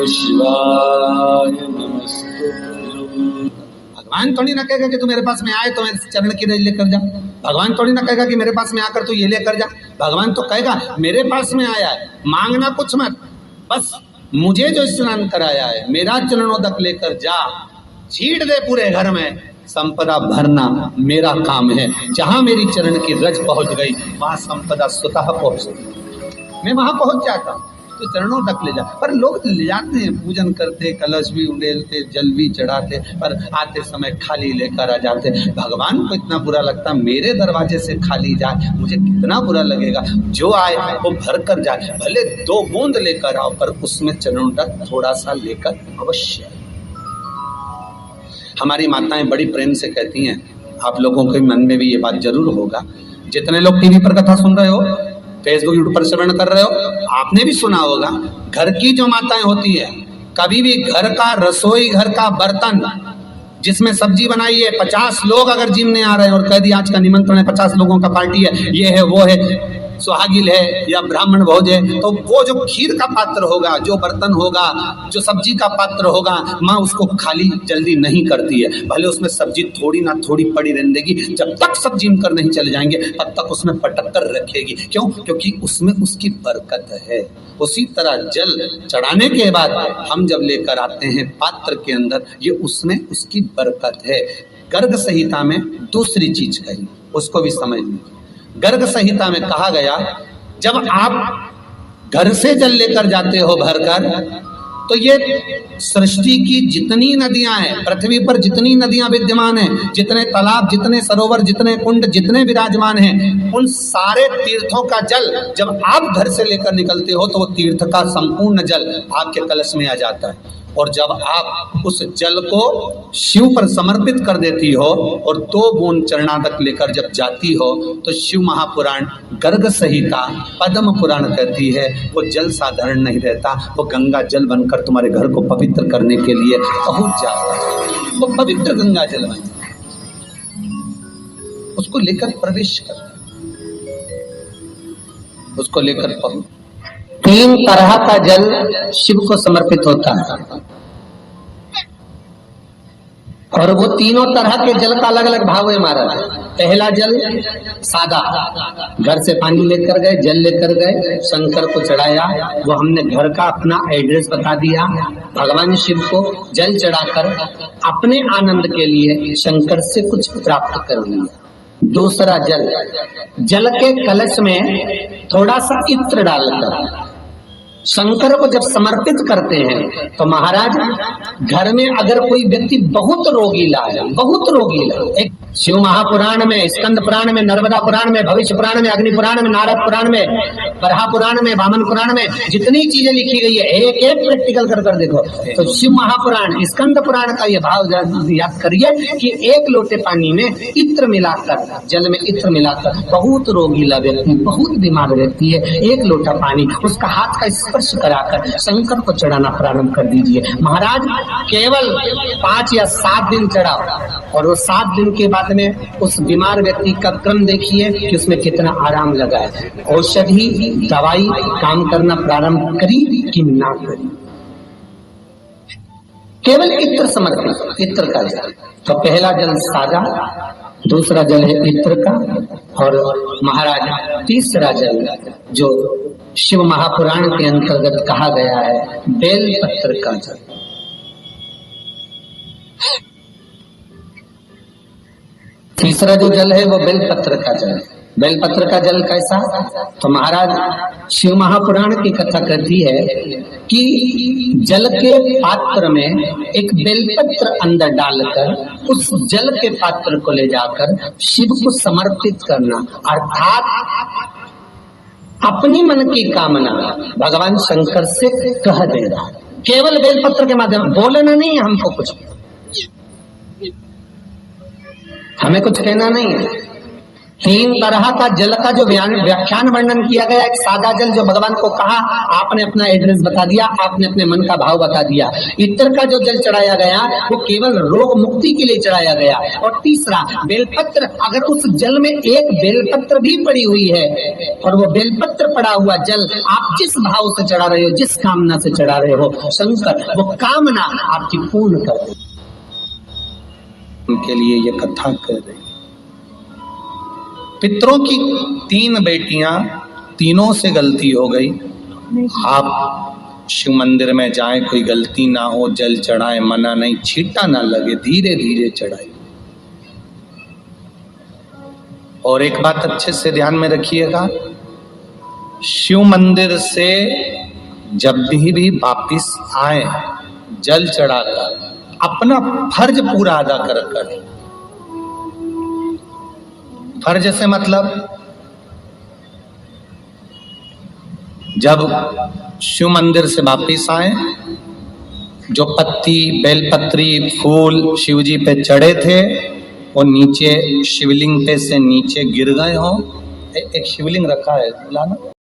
शिवाय नमस्तुभ्यं। भगवान थोड़ी ना कहेगा कि तू मेरे पास में आए तो मेरे चरण की रज लेकर जा। भगवान थोड़ी ना कहेगा कि मेरे पास में आकर तू ये लेकर जा। भगवान तो कहेगा मेरे पास में आया है, मांगना कुछ मत, बस मुझे जो स्नान कराया है मेरा चरणोदक लेकर जा, छीट दे पूरे घर में, संपदा भरना मेरा काम है। जहां मेरी चरण की रज पहुंच गई वहां संपदा स्वतः पहुंच गई, मैं वहां पहुंच जाता हूं। तो चरणों तक ले जा, पर लोग ले जाते हैं, पूजन करते, कलश भी उंडेलते, जल भी चढ़ाते, पर आते समय खाली लेकर आ जाते। भगवान को इतना बुरा लगता, मेरे दरवाजे से खाली जाए, मुझे कितना बुरा लगेगा। जो आए वो भर कर जाए, भले 2 बूंद लेकर आओ, पर उसमें चरणों तक थोड़ा सा लेकर अवश्य। हमारी माताएं बड़ी प्रेम से कहती हैं, आप लोगों के मन में भी ये बात जरूर होगा, जितने लोग टीवी पर कथा सुन रहे हो, फेसबुक यूट्यूब पर श्रवण कर रहे हो, आपने भी सुना होगा, घर की जो माताएं होती है, कभी भी घर का रसोई घर का बर्तन जिसमें सब्जी बनाई है, 50 लोग अगर जिम में आ रहे हैं और कह दिया आज का निमंत्रण है, 50 लोगों का पार्टी है, ये है वो है, सुहागिल है या ब्राह्मण भोज है, तो वो जो खीर का पात्र होगा, जो बर्तन होगा, जो सब्जी का पात्र होगा, माँ उसको खाली जल्दी नहीं करती है। भले उसमें सब्जी थोड़ी ना थोड़ी पड़ी रहने देगी, जब तक सब जिम कर नहीं चले जाएंगे तब तक उसमें पटक कर रखेगी। क्यों? क्योंकि उसमें उसकी बरकत है। उसी तरह जल चढ़ाने के बाद हम जब लेकर आते हैं पात्र के अंदर, ये उसमें उसकी बरकत है। गर्ग संहिता में दूसरी चीज कही, उसको भी समझ लीजिए। गर्ग संहिता में कहा गया, जब आप घर से जल लेकर जाते हो भरकर, तो ये सृष्टि की जितनी नदियां हैं, पृथ्वी पर जितनी नदियां विद्यमान हैं, जितने तालाब, जितने सरोवर, जितने कुंड, जितने विराजमान हैं, उन सारे तीर्थों का जल जब आप घर से लेकर निकलते हो तो वो तीर्थ का संपूर्ण जल आपके कलश में आ जाता है। और जब आप उस जल को शिव पर समर्पित कर देती हो और 2 बूंद चरणादक लेकर जब जाती हो, तो शिव महापुराण गर्ग संहिता पद्म पुराण कहती है वो जल साधारण नहीं रहता, वो गंगा जल बनकर तुम्हारे घर को पवित्र करने के लिए पहुंच जाता है। वो पवित्र गंगा जल बन, उसको लेकर प्रवेश कर, उसको लेकर पहुंच। 3 तरह का जल शिव को समर्पित होता है, और वो तीनों तरह के जल का अलग अलग भाव है महाराज। पहला जल सादा, घर से पानी लेकर गए, जल लेकर गए, शंकर को चढ़ाया, वो हमने घर का अपना एड्रेस बता दिया, भगवान शिव को जल चढ़ाकर अपने आनंद के लिए शंकर से कुछ प्राप्त कर लिया। दूसरा जल, जल के कलश में थोड़ा सा इत्र डालकर शंकर को जब समर्पित करते हैं, तो महाराज घर में अगर कोई व्यक्ति बहुत रोगीला है, बहुत रोगीला, एक शिव महापुराण में, स्कंद पुराण में, नर्मदा पुराण में, भविष्य पुराण में, अग्नि पुराण में, नारद पुराण में, बरहा पुराण में, वामन पुराण में जितनी चीजें लिखी गई है, एक एक प्रैक्टिकल कर कर देखो, तो शिव महापुराण, स्कंद पुराण का ये भाव याद करिए कि 1 लोटे पानी में इत्र मिलाकर, जल में इत्र मिलाकर, बहुत रोगीला व्यक्ति, बहुत बीमार व्यक्ति है, 1 लोटा पानी उसका हाथ का स्पर्श कराकर शंकर को चढ़ाना प्रारंभ कर दीजिए। महाराज केवल 5 या 7 दिन चढ़ाओ, और वो 7 दिन के बाद में उस बीमार व्यक्ति का क्रम देखिए कि उसमें कितना आराम लगा है। औषधि दवाई काम करना प्रारंभ करी कि ना करी, केवल इत्र समर्पित, इत्र का जल। तो पहला जल सादा, दूसरा जल है इत्र का, और महाराज तीसरा जल जो शिव महापुराण के अंतर्गत कहा गया है, बेल पत्र का जल। तीसरा जो जल है वो बेलपत्र का जल। बेलपत्र का जल कैसा? तो महाराज शिव महापुराण की कथा कहती है कि जल के पात्र में एक बेलपत्र अंदर डालकर उस जल के पात्र को ले जाकर शिव को समर्पित करना, अर्थात अपनी मन की कामना भगवान शंकर से कह देना, केवल बेलपत्र के माध्यम, बोलना नहीं हमको कुछ, हमें कुछ कहना नहीं है, तीन तरह का जल का जो व्याख्यान वर्णन किया गया, एक सादा जल जो भगवान को कहा, आपने अपना एड्रेस बता दिया, आपने अपने मन का भाव बता दिया। इत्र का जो जल चढ़ाया गया वो केवल रोग मुक्ति के लिए चढ़ाया गया। और तीसरा बेलपत्र, अगर उस जल में एक बेलपत्र भी पड़ी हुई है और वो बेलपत्र पड़ा हुआ जल आप जिस भाव से चढ़ा रहे हो, जिस कामना से चढ़ा रहे हो, शंकर वो कामना आपकी पूर्ण कर दे। उनके लिए ये कथा कर रही। पितरों की 3 बेटियां, तीनों से गलती हो गई। आप शिव मंदिर में जाएं, कोई गलती ना हो, जल चढ़ाएं, मना नहीं, छींटा ना लगे, धीरे धीरे चढ़ाएं। और एक बात अच्छे से ध्यान में रखिएगा, शिव मंदिर से जब भी वापिस आए जल चढ़ाकर अपना फर्ज पूरा अदा कर। फर्ज से मतलब जब शिव मंदिर से वापिस आए, जो पत्ती, बेलपत्री, फूल शिव जी पे चढ़े थे वो नीचे शिवलिंग पे से नीचे गिर गए हो। एक शिवलिंग रखा है, बुलाना।